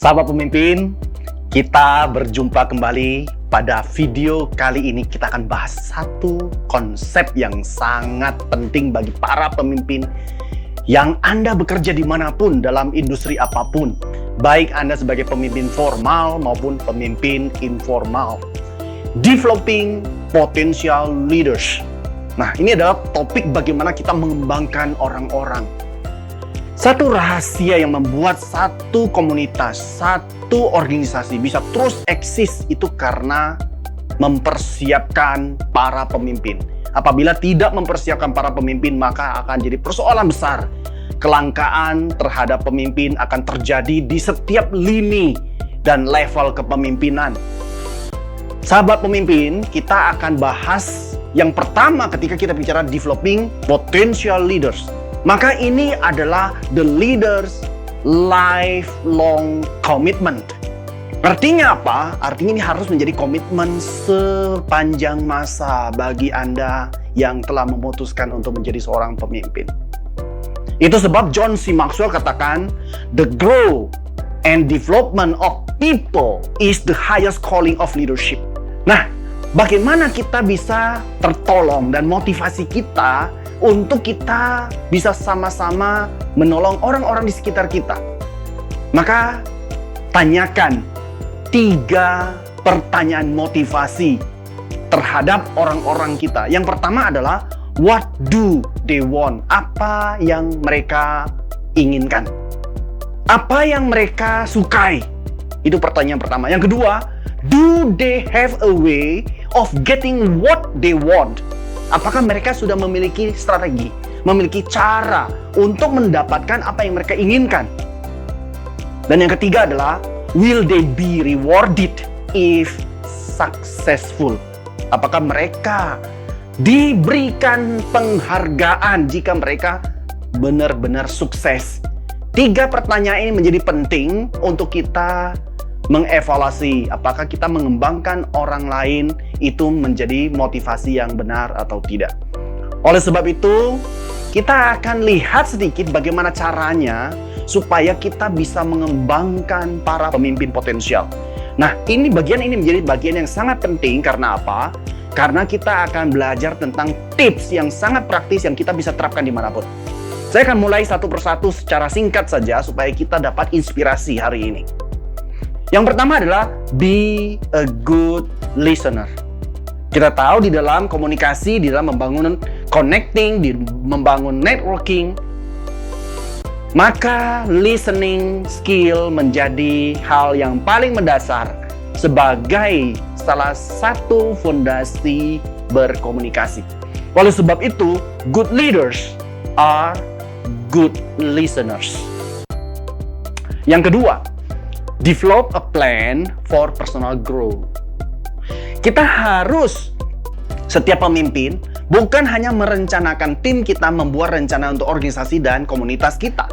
Sahabat pemimpin, kita berjumpa kembali. Pada video kali ini kita akan bahas satu konsep yang sangat penting bagi para pemimpin yang Anda bekerja dimanapun dalam industri apapun, baik Anda sebagai pemimpin formal maupun pemimpin informal. Developing potential leaders. Nah, ini adalah topik bagaimana kita mengembangkan orang-orang. Satu rahasia yang membuat satu komunitas, satu organisasi bisa terus eksis itu karena mempersiapkan para pemimpin. Apabila tidak mempersiapkan para pemimpin, maka akan jadi persoalan besar. Kelangkaan terhadap pemimpin akan terjadi di setiap lini dan level kepemimpinan. Sahabat pemimpin, kita akan bahas yang pertama ketika kita bicara developing potential leaders. Maka ini adalah the leader's lifelong commitment. Artinya apa? Artinya ini harus menjadi komitmen sepanjang masa bagi Anda yang telah memutuskan untuk menjadi seorang pemimpin. Itu sebab John C. Maxwell katakan, the growth and development of people is the highest calling of leadership. Nah, bagaimana kita bisa tertolong dan motivasi kita untuk kita bisa sama-sama menolong orang-orang di sekitar kita? Maka tanyakan 3 pertanyaan motivasi terhadap orang-orang kita. Yang pertama adalah what do they want? Apa yang mereka inginkan? Apa yang mereka sukai? Itu pertanyaan pertama. Yang kedua, do they have a way of getting what they want? Apakah mereka sudah memiliki strategi, memiliki cara untuk mendapatkan apa yang mereka inginkan? Dan yang ketiga adalah, will they be rewarded if successful? Apakah mereka diberikan penghargaan jika mereka benar-benar sukses? 3 pertanyaan ini menjadi penting untuk kita mengevaluasi apakah kita mengembangkan orang lain itu menjadi motivasi yang benar atau tidak. Oleh sebab itu, kita akan lihat sedikit bagaimana caranya supaya kita bisa mengembangkan para pemimpin potensial. Nah, bagian ini menjadi bagian yang sangat penting. Karena apa? Karena kita akan belajar tentang tips yang sangat praktis yang kita bisa terapkan dimanapun. Saya akan mulai satu persatu secara singkat saja supaya kita dapat inspirasi hari ini. Yang pertama adalah be a good listener. Kita tahu di dalam komunikasi, di dalam membangun connecting, di membangun networking, maka listening skill menjadi hal yang paling mendasar sebagai salah satu fondasi berkomunikasi. Oleh sebab itu, good leaders are good listeners. Yang kedua, develop a plan for personal growth. Kita harus, setiap pemimpin, bukan hanya merencanakan tim kita membuat rencana untuk organisasi dan komunitas kita.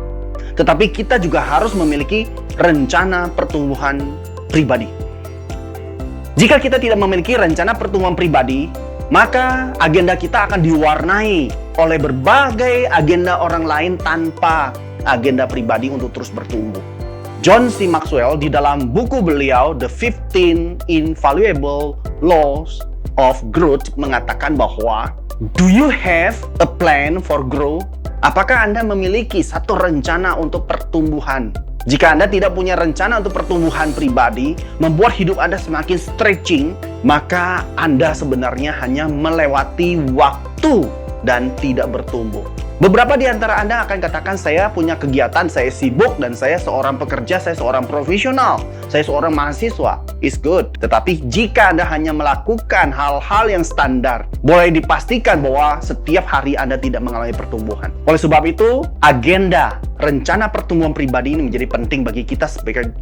Tetapi kita juga harus memiliki rencana pertumbuhan pribadi. Jika kita tidak memiliki rencana pertumbuhan pribadi, maka agenda kita akan diwarnai oleh berbagai agenda orang lain tanpa agenda pribadi untuk terus bertumbuh. John C. Maxwell di dalam buku beliau The 15 Invaluable Laws of Growth mengatakan bahwa, do you have a plan for growth? Apakah Anda memiliki satu rencana untuk pertumbuhan? Jika Anda tidak punya rencana untuk pertumbuhan pribadi, membuat hidup Anda semakin stretching, maka Anda sebenarnya hanya melewati waktu dan tidak bertumbuh. Beberapa di antara Anda akan katakan, saya punya kegiatan, saya sibuk, dan saya seorang pekerja, saya seorang profesional, saya seorang mahasiswa. It's good. Tetapi jika Anda hanya melakukan hal-hal yang standar, boleh dipastikan bahwa setiap hari Anda tidak mengalami pertumbuhan. Oleh sebab itu, agenda rencana pertumbuhan pribadi ini menjadi penting bagi kita sebagai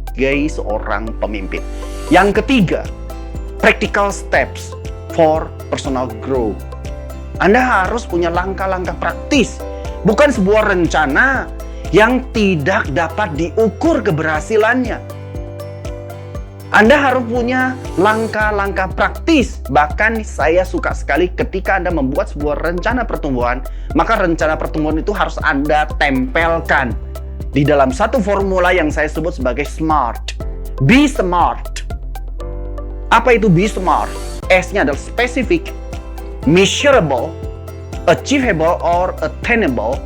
seorang pemimpin. Yang ketiga, practical steps for personal growth. Anda harus punya langkah-langkah praktis, bukan sebuah rencana yang tidak dapat diukur keberhasilannya. Anda harus punya langkah-langkah praktis. Bahkan saya suka sekali ketika Anda membuat sebuah rencana pertumbuhan, maka rencana pertumbuhan itu harus Anda tempelkan di dalam satu formula yang saya sebut sebagai SMART. Be smart. Apa itu be smart? S-nya adalah specific, measurable, achievable or attainable.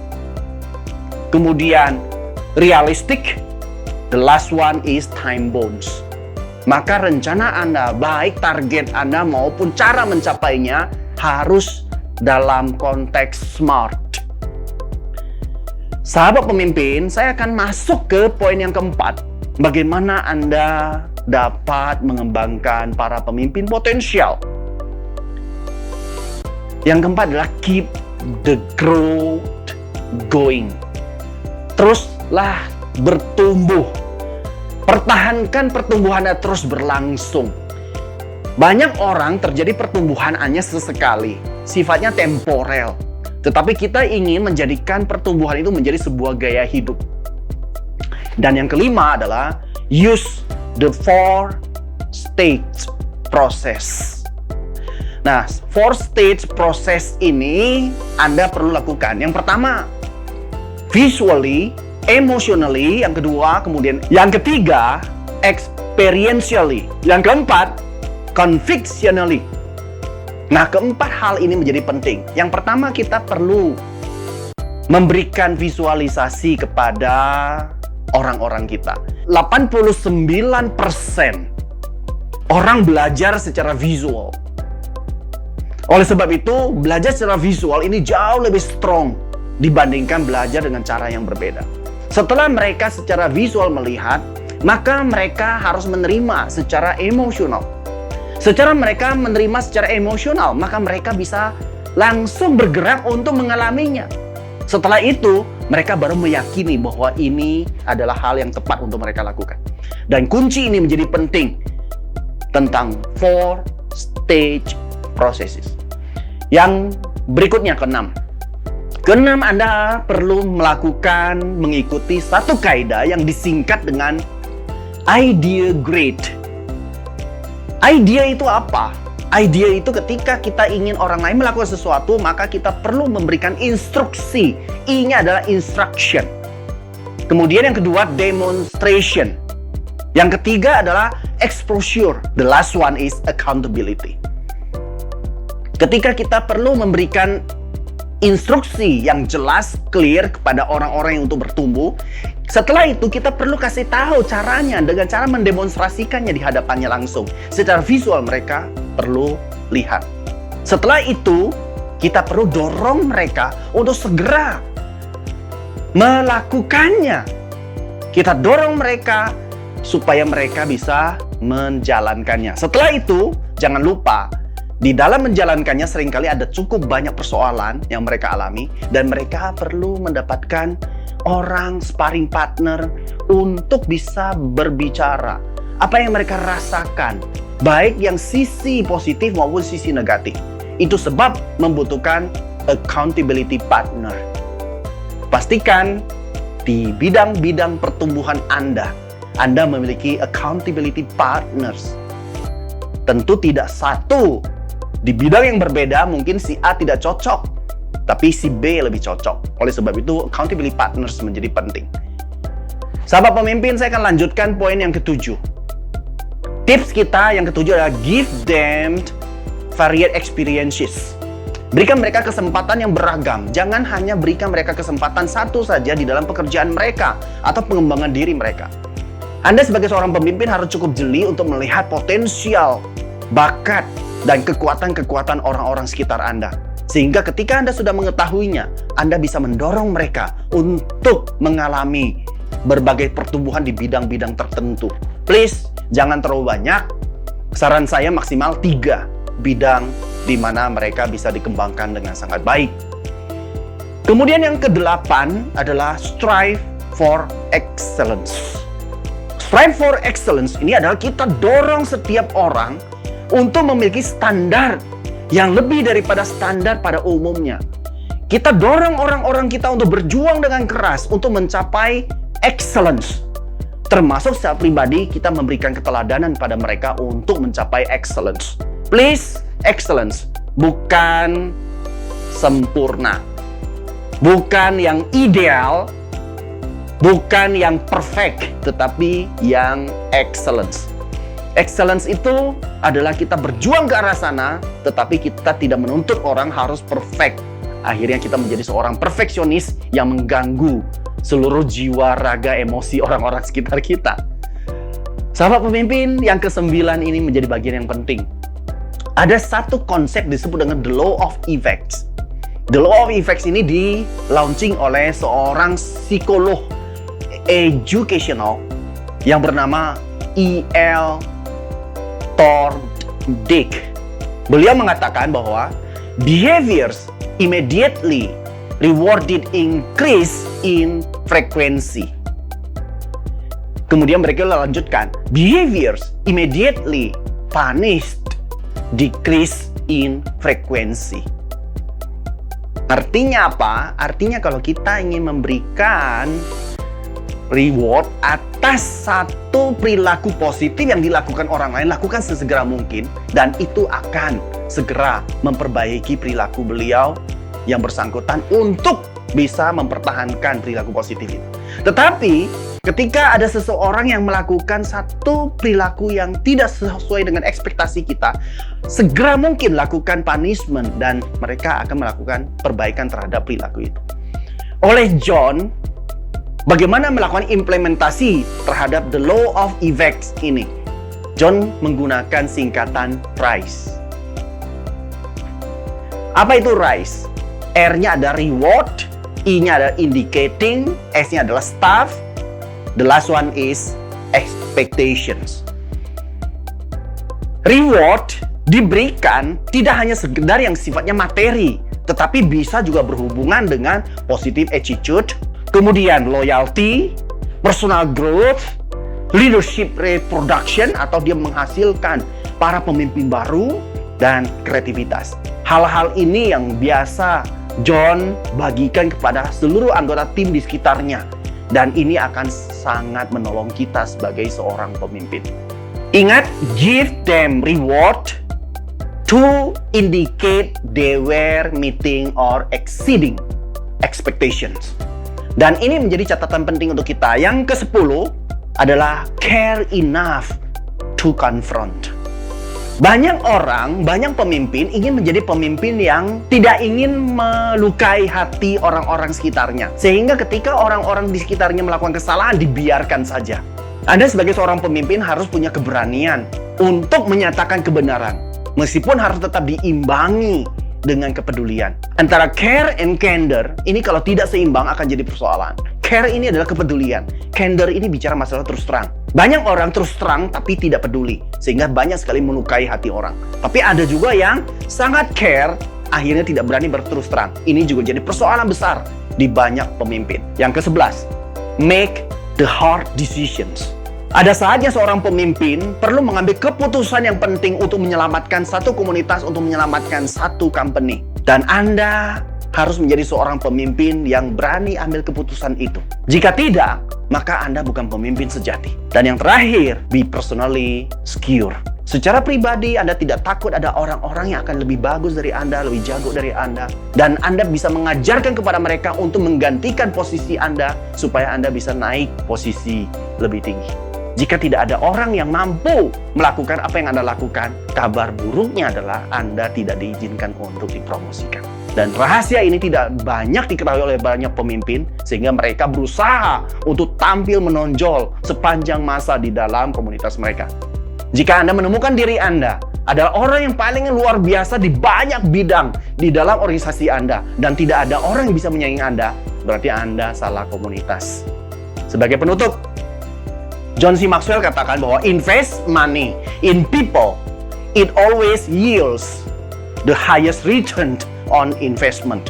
Kemudian realistic. The last one is time bound. Maka rencana Anda, baik target Anda maupun cara mencapainya harus dalam konteks SMART. Sahabat pemimpin, saya akan masuk ke poin yang keempat. Bagaimana Anda dapat mengembangkan para pemimpin potensial. Yang keempat adalah keep the growth going. Teruslah bertumbuh. Pertahankan pertumbuhan Anda terus berlangsung. Banyak orang terjadi pertumbuhan hanya sesekali, sifatnya temporel. Tetapi kita ingin menjadikan pertumbuhan itu menjadi sebuah gaya hidup. Dan yang kelima adalah use the 4-stage process. Nah, 4-stage process ini Anda perlu lakukan. Yang pertama, visually, emotionally. Yang kedua, kemudian yang ketiga, experientially. Yang keempat, convictionally. Nah, keempat hal ini menjadi penting. Yang pertama, kita perlu memberikan visualisasi kepada orang-orang kita. 89% orang belajar secara visual. Oleh sebab itu, belajar secara visual ini jauh lebih strong dibandingkan belajar dengan cara yang berbeda. Setelah mereka secara visual melihat, maka mereka harus menerima secara emosional. Secara mereka menerima secara emosional, maka mereka bisa langsung bergerak untuk mengalaminya. Setelah itu, mereka baru meyakini bahwa ini adalah hal yang tepat untuk mereka lakukan. Dan kunci ini menjadi penting tentang 4-stage processes. Yang berikutnya, keenam. Keenam, Anda perlu mengikuti satu kaidah yang disingkat dengan idea grid. Idea itu apa? Idea itu ketika kita ingin orang lain melakukan sesuatu, maka kita perlu memberikan instruksi. I-nya adalah instruction. Kemudian yang kedua, demonstration. Yang ketiga adalah exposure. The last one is accountability. Ketika kita perlu memberikan instruksi yang jelas, clear kepada orang-orang yang untuk bertumbuh, setelah itu kita perlu kasih tahu caranya dengan cara mendemonstrasikannya di hadapannya langsung. Secara visual mereka perlu lihat. Setelah itu kita perlu dorong mereka untuk segera melakukannya. Kita dorong mereka supaya mereka bisa menjalankannya. Setelah itu jangan lupa, di dalam menjalankannya seringkali ada cukup banyak persoalan yang mereka alami dan mereka perlu mendapatkan orang sparring partner untuk bisa berbicara apa yang mereka rasakan, baik yang sisi positif maupun sisi negatif. Itu sebab membutuhkan accountability partner. Pastikan di bidang-bidang pertumbuhan Anda memiliki accountability partners. Tentu tidak satu. Di bidang yang berbeda, mungkin si A tidak cocok, tapi si B lebih cocok. Oleh sebab itu, accountability partners menjadi penting. Sahabat pemimpin, saya akan lanjutkan poin yang ketujuh. Tips kita yang ketujuh adalah give them varied experiences. Berikan mereka kesempatan yang beragam. Jangan hanya berikan mereka kesempatan satu saja di dalam pekerjaan mereka atau pengembangan diri mereka. Anda sebagai seorang pemimpin harus cukup jeli untuk melihat potensial, bakat, dan kekuatan-kekuatan orang-orang sekitar Anda. Sehingga ketika Anda sudah mengetahuinya, Anda bisa mendorong mereka untuk mengalami berbagai pertumbuhan di bidang-bidang tertentu. Please, jangan terlalu banyak. Saran saya maksimal 3 bidang di mana mereka bisa dikembangkan dengan sangat baik. Kemudian yang ke-8 adalah strive for excellence. Strive for excellence ini adalah kita dorong setiap orang untuk memiliki standar yang lebih daripada standar pada umumnya. Kita dorong orang-orang kita untuk berjuang dengan keras untuk mencapai excellence. Termasuk secara pribadi kita memberikan keteladanan pada mereka untuk mencapai excellence. Please, excellence. Bukan sempurna. Bukan yang ideal, Bukan yang perfect, tetapi yang excellence. Excellence itu adalah kita berjuang ke arah sana, tetapi kita tidak menuntut orang harus perfect. Akhirnya kita menjadi seorang perfeksionis yang mengganggu seluruh jiwa, raga, emosi orang-orang sekitar kita. Sahabat pemimpin, yang ke-9 ini menjadi bagian yang penting. Ada satu konsep disebut dengan the law of effects. The law of effects ini di-launching oleh seorang psikolog educational yang bernama E.L. Thorndike. Beliau mengatakan bahwa behaviors immediately rewarded increase in frequency. Kemudian mereka lanjutkan, behaviors immediately punished decrease in frequency. Artinya apa? Artinya kalau kita ingin memberikan reward atas satu perilaku positif yang dilakukan orang lain, lakukan sesegera mungkin, dan itu akan segera memperbaiki perilaku beliau yang bersangkutan untuk bisa mempertahankan perilaku positif itu. Tetapi ketika ada seseorang yang melakukan satu perilaku yang tidak sesuai dengan ekspektasi kita, segera mungkin lakukan punishment dan mereka akan melakukan perbaikan terhadap perilaku itu. Oleh John, bagaimana melakukan implementasi terhadap the law of effects ini? John menggunakan singkatan RISE. Apa itu RISE? R-nya ada reward, I-nya ada indicating, S-nya adalah staff, the last one is expectations. Reward diberikan tidak hanya sekedar yang sifatnya materi, tetapi bisa juga berhubungan dengan positive attitude, kemudian loyalty, personal growth, leadership reproduction atau dia menghasilkan para pemimpin baru, dan kreativitas. Hal-hal ini yang biasa John bagikan kepada seluruh anggota tim di sekitarnya. Dan ini akan sangat menolong kita sebagai seorang pemimpin. Ingat, give them reward to indicate they were meeting or exceeding expectations. Dan ini menjadi catatan penting untuk kita. Yang ke-10 adalah care enough to confront. Banyak orang, banyak pemimpin ingin menjadi pemimpin yang tidak ingin melukai hati orang-orang sekitarnya. Sehingga ketika orang-orang di sekitarnya melakukan kesalahan, dibiarkan saja. Anda sebagai seorang pemimpin harus punya keberanian untuk menyatakan kebenaran. Meskipun harus tetap diimbangi dengan kepedulian. Antara care and candor, ini kalau tidak seimbang akan jadi persoalan. Care ini adalah kepedulian. Candor ini bicara masalah terus terang. Banyak orang terus terang tapi tidak peduli, sehingga banyak sekali melukai hati orang. Tapi ada juga yang sangat care, akhirnya tidak berani berterus terang. Ini juga jadi persoalan besar di banyak pemimpin. Yang ke-11, make the hard decisions. Ada saatnya seorang pemimpin perlu mengambil keputusan yang penting untuk menyelamatkan satu komunitas, untuk menyelamatkan satu company. Dan Anda harus menjadi seorang pemimpin yang berani ambil keputusan itu. Jika tidak, maka Anda bukan pemimpin sejati. Dan yang terakhir, be personally secure. Secara pribadi, Anda tidak takut ada orang-orang yang akan lebih bagus dari Anda, lebih jago dari Anda. Dan Anda bisa mengajarkan kepada mereka untuk menggantikan posisi Anda, supaya Anda bisa naik posisi lebih tinggi. Jika tidak ada orang yang mampu melakukan apa yang Anda lakukan, kabar buruknya adalah Anda tidak diizinkan untuk dipromosikan. Dan rahasia ini tidak banyak diketahui oleh banyak pemimpin, sehingga mereka berusaha untuk tampil menonjol sepanjang masa di dalam komunitas mereka. Jika Anda menemukan diri Anda adalah orang yang paling luar biasa di banyak bidang di dalam organisasi Anda, dan tidak ada orang yang bisa menyaingi Anda, berarti Anda salah komunitas. Sebagai penutup, John C. Maxwell katakan bahwa invest money in people, it always yields the highest return on investment.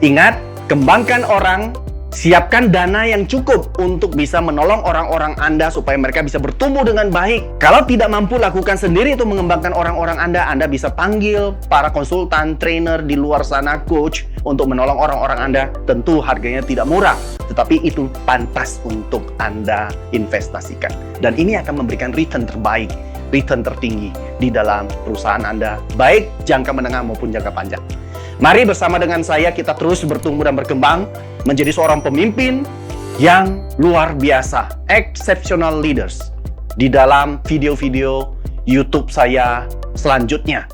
Ingat, kembangkan orang, siapkan dana yang cukup untuk bisa menolong orang-orang Anda supaya mereka bisa bertumbuh dengan baik. Kalau tidak mampu lakukan sendiri untuk mengembangkan orang-orang Anda bisa panggil para konsultan, trainer di luar sana, coach, untuk menolong orang-orang Anda. Tentu harganya tidak murah, tetapi itu pantas untuk Anda investasikan. Dan ini akan memberikan return terbaik, return tertinggi di dalam perusahaan Anda, baik jangka menengah maupun jangka panjang. Mari bersama dengan saya kita terus bertumbuh dan berkembang menjadi seorang pemimpin yang luar biasa, exceptional leaders, di dalam video-video YouTube saya selanjutnya.